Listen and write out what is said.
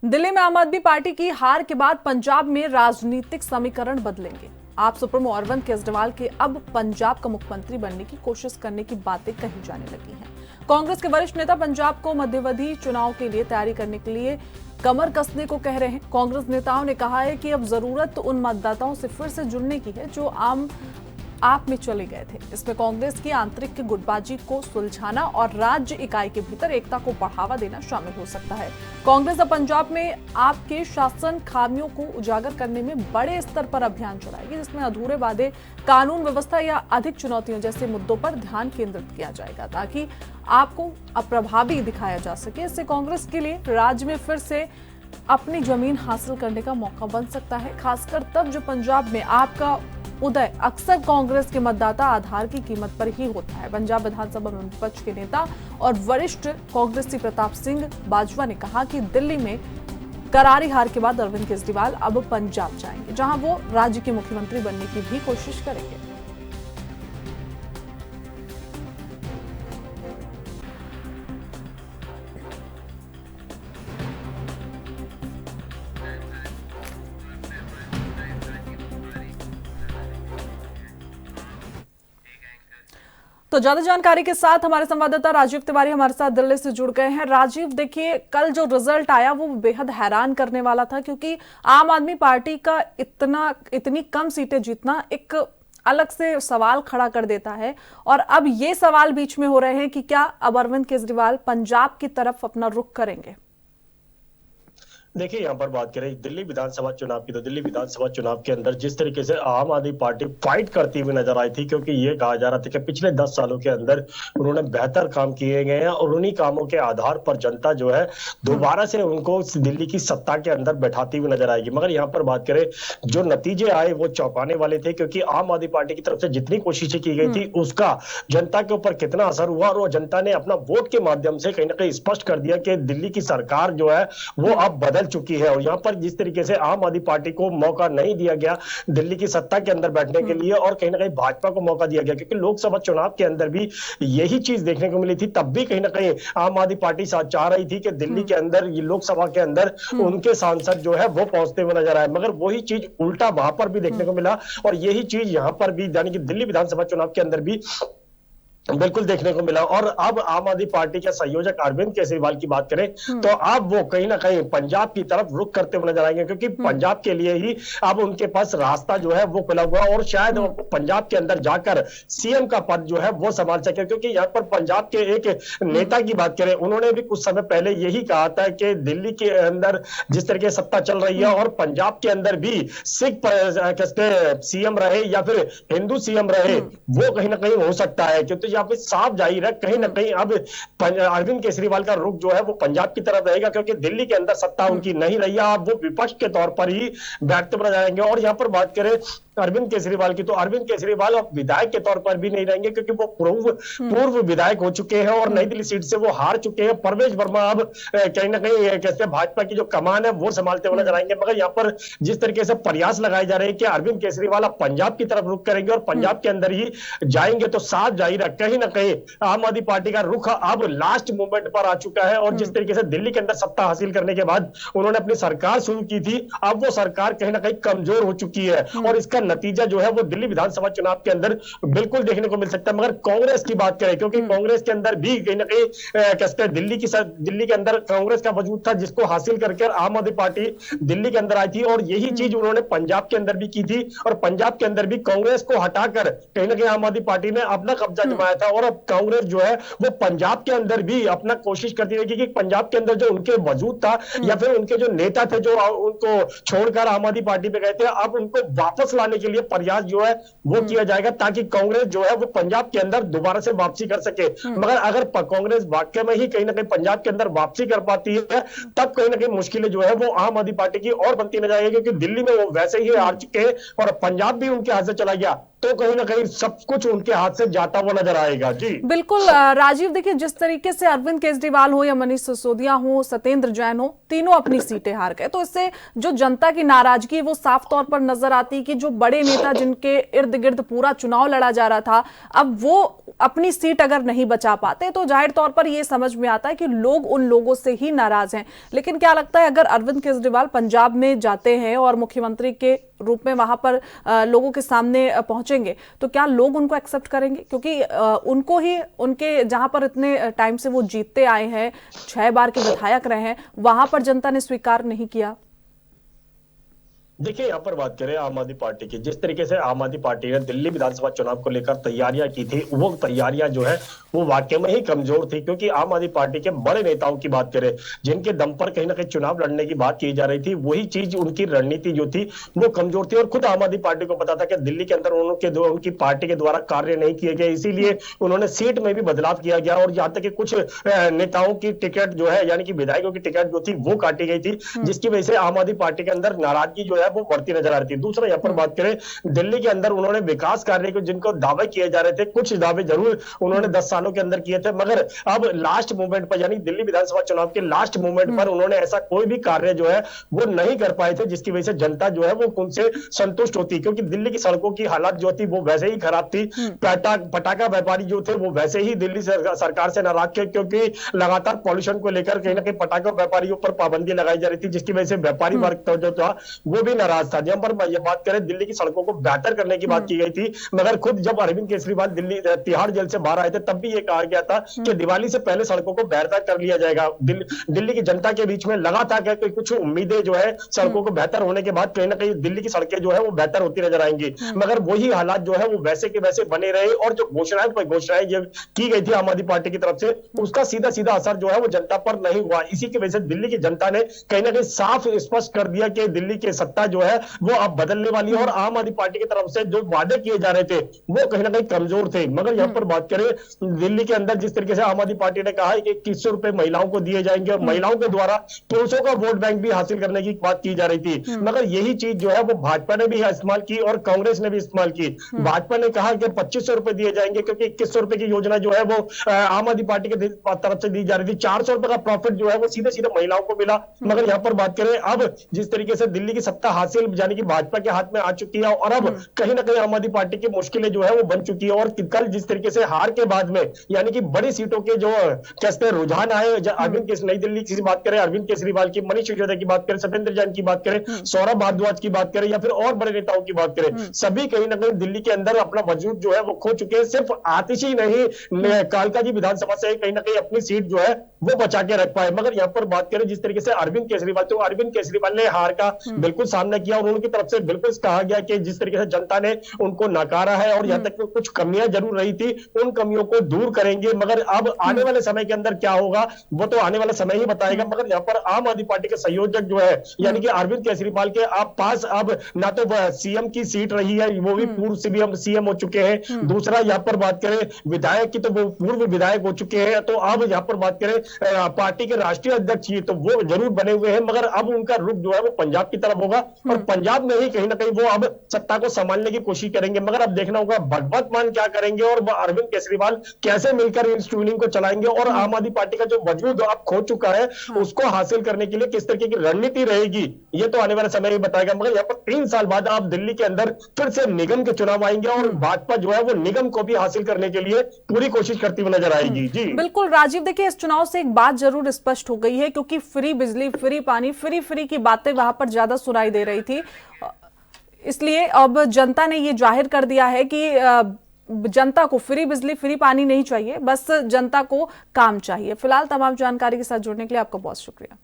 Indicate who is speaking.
Speaker 1: दिल्ली में आम आदमी पार्टी की हार के बाद पंजाब में राजनीतिक समीकरण बदलेंगे। आप सुप्रीमो अरविंद केजरीवाल के अब पंजाब का मुख्यमंत्री बनने की कोशिश करने की बातें कही जाने लगी हैं। कांग्रेस के वरिष्ठ नेता पंजाब को मध्यावधि चुनाव के लिए तैयारी करने के लिए कमर कसने को कह रहे हैं। कांग्रेस नेताओं ने कहा है कि अब जरूरत उन मतदाताओं से फिर से जुड़ने की है जो आप में चले गए थे। इसमें कांग्रेस की आंतरिक गुटबाजी को सुलझाना और राज्य इकाई के भीतर एकता को बढ़ावा देना शामिल हो सकता है। कांग्रेस अब पंजाब में आपके शासन खामियों को उजागर करने में बड़े स्तर पर अभियान चलाएगी, जिसमें अधूरे वादे, कानून व्यवस्था या अधिक चुनौतियों जैसे मुद्दों पर ध्यान केंद्रित किया जाएगा ताकि आपको अप्रभावी दिखाया जा सके। इससे कांग्रेस के लिए राज्य में फिर से अपनी जमीन हासिल करने का मौका बन सकता है, खासकर तब जो पंजाब में आपका उदय अक्सर कांग्रेस के मतदाता आधार की कीमत पर ही होता है। पंजाब विधानसभा में विपक्ष के नेता और वरिष्ठ कांग्रेसी प्रताप सिंह बाजवा ने कहा कि दिल्ली में करारी हार के बाद अरविंद केजरीवाल अब पंजाब जाएंगे, जहां वो राज्य के मुख्यमंत्री बनने की भी कोशिश करेंगे। तो ज्यादा जानकारी के साथ हमारे संवाददाता राजीव तिवारी हमारे साथ दिल्ली से जुड़ गए हैं। राजीव, देखिए, कल जो रिजल्ट आया वो बेहद हैरान करने वाला था, क्योंकि आम आदमी पार्टी का इतनी कम सीटें जीतना एक अलग से सवाल खड़ा कर देता है। और अब ये सवाल बीच में हो रहे हैं कि क्या अब अरविंद केजरीवाल पंजाब की तरफ अपना रुख करेंगे?
Speaker 2: देखिए, यहाँ पर बात करें दिल्ली विधानसभा चुनाव की, तो दिल्ली विधानसभा चुनाव के अंदर जिस तरीके से आम आदमी पार्टी फाइट करती हुई नजर आई थी, क्योंकि ये कहा जा रहा था कि पिछले 10 सालों के अंदर उन्होंने बेहतर काम किए गए हैं और उन्हीं कामों के आधार पर जनता जो है दोबारा से उनको दिल्ली की सत्ता के अंदर बैठाती हुई नजर आएगी। मगर यहाँ पर बात करें, जो नतीजे आए वो चौंकाने वाले थे, क्योंकि आम आदमी पार्टी की तरफ से जितनी कोशिशें की गई थी उसका जनता के ऊपर कितना असर हुआ, और वो जनता ने अपना वोट के माध्यम से कहीं ना कहीं स्पष्ट कर दिया कि दिल्ली की सरकार जो है वो अब बदल चुकी है। और यहाँ पर जिस तरीके से आम आदमी पार्टी को मौका नहीं दिया गया दिल्ली की सत्ता के अंदर बैठने के लिए, और कहीं ना कहीं भाजपा को मौका दिया गया, क्योंकि लोकसभा चुनाव के अंदर भी यही चीज देखने को मिली थी। तब भी कहीं ना कहीं आम आदमी पार्टी चाह रही थी कि दिल्ली के अंदर, ये लोकसभा के अंदर उनके सांसद जो है वो पहुंचते हुए नजर आए, मगर वही चीज उल्टा वहां पर भी देखने को मिला। और यही चीज यहाँ पर भी, यानी कि दिल्ली विधानसभा चुनाव के अंदर भी बिल्कुल देखने को मिला। और अब आम आदमी पार्टी के संयोजक अरविंद केजरीवाल की बात करें तो अब वो कहीं ना कहीं पंजाब की तरफ रुख करते हुए नजर आएंगे, क्योंकि पंजाब के लिए ही अब उनके पास रास्ता जो है वो खुला हुआ, और शायद वो पंजाब के अंदर जाकर सीएम का पद जो है वो संभाल सके। क्योंकि यहाँ पर पंजाब के एक नेता की बात करें, उन्होंने भी कुछ समय पहले यही कहा था कि दिल्ली के अंदर जिस तरीके से सत्ता चल रही है और पंजाब के अंदर भी सिख सीएम रहे या फिर हिंदू सीएम रहे, वो कहीं ना कहीं हो सकता है। क्योंकि यहाँ पे साफ जाहिर है कहीं ना कहीं अब अरविंद केजरीवाल का रुख जो है वो पंजाब की तरफ रहेगा, क्योंकि दिल्ली के अंदर सत्ता उनकी नहीं रही है। अब वो विपक्ष के तौर पर ही बैठते बना जाएंगे। और यहाँ पर बात करें अरविंद केजरीवाल की, तो अरविंद केजरीवाल अब विधायक के तौर पर भी नहीं रहेंगे, क्योंकि वो पूर्व विधायक हो चुके हैं और नई दिल्ली सीट से वो हार चुके हैं। परवेश वर्मा अब कहीं ना कहीं कैसे भाजपा की जो कमान है वो संभालते हुए नजर आएंगे। मगर यहाँ पर जिस तरीके से प्रयास लगाए जा रहे हैं कि अरविंद केजरीवाल अब पंजाब की तरफ रुख करेंगे और पंजाब के अंदर ही जाएंगे, तो साफ जाहिर है कहीं ना कहीं आम आदमी पार्टी का रुख अब लास्ट मोमेंट पर आ चुका है। और जिस तरीके से दिल्ली के अंदर सत्ता हासिल करने के बाद उन्होंने अपनी सरकार शुरू की थी, अब वो सरकार कहीं ना कहीं कमजोर हो चुकी है, और इसका नतीजा जो है वो दिल्ली विधानसभा चुनाव के अंदर बिल्कुल देखने को मिल सकता है। मगर कांग्रेस की बात करें, क्योंकि कांग्रेस के अंदर भी कहीं ना कहीं कहते हैं दिल्ली के अंदर कांग्रेस का वजूद था, जिसको हासिल करके आम आदमी पार्टी दिल्ली के अंदर आई थी, और यही चीज उन्होंने पंजाब के अंदर भी की थी। और पंजाब के अंदर भी कांग्रेस को हटाकर कहीं ना कहीं आम आदमी पार्टी ने अपना कब्जा जमाया था, और अब कांग्रेस जो है वो पंजाब के अंदर भी अपना कोशिश करती रहेगी कि पंजाब के अंदर जो उनके वजूद था या फिर उनके जो नेता थे जो उनको छोड़कर आम आदमी पार्टी पे गए थे, अब उनको वापस लाने के लिए प्रयास जो है वो किया जाएगा, ताकि कांग्रेस जो है वो पंजाब के अंदर दोबारा से वापसी कर सके। मगर अगर कांग्रेस वाकई में ही कहीं ना कहीं पंजाब के अंदर वापसी कर पाती है, तब कहीं ना कहीं मुश्किलें जो है वो आम आदमी पार्टी की और बनती नजर आएगी, क्योंकि दिल्ली में वो वैसे ही हार चुके हैं और पंजाब भी उनके हाथ से चला गया। तो कहीं ना कहीं सब कुछ उनके हाथ से जाता हुआ नजर आएगा। जी
Speaker 1: बिल्कुल राजीव, देखिए जिस तरीके से अरविंद केजरीवाल हो या मनीष सिसोदिया हो, सत्येंद्र जैन हो, तीनों अपनी सीटें हार गए, तो इससे जो जनता की नाराजगी है वो साफ तौर पर नजर आती है कि जो बड़े नेता जिनके इर्द गिर्द पूरा चुनाव लड़ा जा रहा था, अब वो अपनी सीट अगर नहीं बचा पाते तो जाहिर तौर पर यह समझ में आता है कि लोग उन लोगों से ही नाराज हैं। लेकिन क्या लगता है, अगर अरविंद केजरीवाल पंजाब में जाते हैं और मुख्यमंत्री के रूप में वहां पर लोगों के सामने पहुंचेंगे, तो क्या लोग उनको एक्सेप्ट करेंगे? क्योंकि उनको ही, उनके जहां पर इतने टाइम से वो जीतते आए हैं, 6 बार के विधायक रहे हैं, वहां पर जनता ने स्वीकार नहीं किया।
Speaker 2: देखिए, यहाँ पर बात करें आम आदमी पार्टी की, जिस तरीके से आम आदमी पार्टी ने दिल्ली विधानसभा चुनाव को लेकर तैयारियां की थी, वो तैयारियां जो है वो वाकई में ही कमजोर थी। क्योंकि आम आदमी पार्टी के बड़े नेताओं की बात करें, जिनके दम पर कहीं ना कहीं चुनाव लड़ने की बात की जा रही थी, वही चीज, उनकी रणनीति जो थी वो कमजोर थी। और खुद आम आदमी पार्टी को पता था कि दिल्ली के अंदर उनकी पार्टी के द्वारा कार्य नहीं किए गए, इसीलिए उन्होंने सीट में भी बदलाव किया गया। और यहाँ तक कि कुछ नेताओं की टिकट जो है, यानी कि विधायकों की टिकट जो थी वो काटी गई थी, जिसकी वजह से आम आदमी पार्टी के अंदर नाराजगी जो है वो बढ़ती नजर आ रही थी। दूसरा, यहाँ पर बात करें दिल्ली के अंदर उन्होंने विकास कार्य को, जिनको दावे किए जा रहे थे, कुछ दावे जरूर उन्होंने 10 सालों के अंदर किए थे, मगर अब लास्ट मोमेंट पर, यानी दिल्ली विधानसभा चुनाव के लास्ट मोमेंट पर उन्होंने ऐसा कोई भी कार्य जो है वो नहीं कर पाए थे, जिसकी वजह से जनता जो है वो उनसे संतुष्ट होती। क्योंकि दिल्ली की सड़कों की हालत जो थी वो वैसे ही खराब थी। पटाखा व्यापारी जो थे वो वैसे ही दिल्ली सरकार से नाराज थे, क्योंकि लगातार पॉल्यूशन को लेकर कहीं ना कहीं पटाखा व्यापारियों पर पाबंदी लगाई जा रही थी, जिसकी वजह से व्यापारी वर्ग जो था वो भी नाराज था। जहां पर ये बात करें, दिल्ली की सड़कों को बेहतर करने की बात की गई थी, मगर खुद जब अरविंद केजरीवाल दिल्ली तिहाड़ जेल से बाहर आए थे, तब भी ये कहा गया था कि दिवाली से पहले सड़कों को बेहतर कर लिया जाएगा। दिल्ली की जनता के बीच में लगातार कुछ उम्मीदें जो है सड़कों को बेहतर होने के बाद कहीं ना कहीं दिल्ली की सड़कें जो है वो बेहतर होती नजर आएंगी, मगर वही हालात जो है वो वैसे के वैसे बने रहे। और जो घोषणाएं जो की गई थी आम आदमी पार्टी की तरफ से, उसका सीधा सीधा असर जो है वो जनता पर नहीं हुआ। इसी की वजह से दिल्ली की जनता ने कहीं ना कहीं साफ स्पष्ट कर दिया कि दिल्ली की सत्ता जो है वो अब बदलने वाली है। और आम आदमी पार्टी की तरफ से जो वादे किए जा रहे थे वो कहीं ना कहीं कमजोर थे। मगर यहां पर बात करें दिल्ली के अंदर, जिस तरीके से आम आदमी पार्टी ने कहा है कि 2100 रुपए महिलाओं को दिए जाएंगे और महिलाओं के द्वारा पुरुषों का वोट बैंक भी हासिल करने की बात की जा रही थी, मगर यही चीज जो है वो भाजपा ने भी इस्तेमाल की और कांग्रेस ने भी इस्तेमाल की। भाजपा ने कहा कि 2500 रुपए दिए जाएंगे, क्योंकि 2100 रुपए की योजना जो है वो आम आदमी पार्टी की तरफ से दी जा रही थी। 400 रुपए का प्रॉफिट जो है वो सीधे सीधे महिलाओं को मिला। मगर यहां पर बात करें, अब जिस तरीके से दिल्ली की सत्ता हासिल यानी कि भाजपा के हाथ में आ चुकी है, और अब कहीं ना कहीं आम आदमी पार्टी की मुश्किलें जो है वो बन चुकी है। और कल जिस तरीके से हार के बाद में, यानी कि बड़ी सीटों के जो कैसे रुझान आए, अरविंद नई दिल्ली की बात करें, अरविंद केजरीवाल की, मनीष सिसोदिया की बात करें, सत्येंद्र जैन की बात करें, सौरभ भारद्वाज की बात करें, या फिर और बड़े नेताओं की बात करें, सभी कहीं ना कहीं दिल्ली के अंदर अपना वजूद जो है वो खो चुके हैं। सिर्फ आतिश ही नहीं, कालका जी विधानसभा से कहीं ना कहीं अपनी सीट जो है वो बचा के रख पाए। मगर यहाँ पर बात करें जिस तरीके से अरविंद केजरीवाल, तो अरविंद केजरीवाल ने हार का बिल्कुल सामना किया और उनकी तरफ से बिल्कुल कहा गया कि जिस तरीके से जनता ने उनको नकारा है और यहां तक कि कुछ कमियां जरूर रही थी, उन कमियों को दूर करेंगे। मगर अब आने वाले समय के अंदर क्या होगा वो तो आने वाला समय ही बताएगा। मगर यहाँ पर आम आदमी पार्टी के संयोजक जो है, यानी कि अरविंद केजरीवाल के आप पास अब ना तो सीएम की सीट रही है, वो भी पूर्व सीएम हो चुके हैं। दूसरा, यहाँ पर बात करें विधायक की, तो वो पूर्व विधायक हो चुके हैं। तो अब यहाँ पर बात करें पार्टी के राष्ट्रीय अध्यक्ष की, तो वो जरूर बने हुए हैं, मगर अब उनका रुख जो है वो पंजाब की तरफ होगा और पंजाब में ही कहीं ना कहीं वो अब सत्ता को संभालने की कोशिश करेंगे। मगर अब देखना होगा भगवत मान क्या करेंगे और अरविंद केजरीवाल कैसे मिलकर इस ट्यूनिंग को चलाएंगे, और आम आदमी पार्टी का जो वजूद अब खो चुका है उसको हासिल करने के लिए किस तरीके की रणनीति रहेगी, ये तो आने वाला समय ही बताएगा। मगर यहाँ पर 3 साल बाद आप दिल्ली के अंदर फिर से निगम के चुनाव आएंगे और भाजपा जो है वो निगम को भी हासिल करने के लिए पूरी कोशिश करती हुई नजर आएगी। जी
Speaker 1: बिल्कुल राजीव, देखिए इस चुनाव से एक बात जरूर स्पष्ट हो गई है, क्योंकि फ्री बिजली, फ्री पानी, फ्री की बातें वहां पर ज्यादा सुनाई दे रही थी, इसलिए अब जनता ने ये जाहिर कर दिया है कि जनता को फ्री बिजली, फ्री पानी नहीं चाहिए, बस जनता को काम चाहिए। फिलहाल तमाम जानकारी के साथ जुड़ने के लिए आपका बहुत शुक्रिया।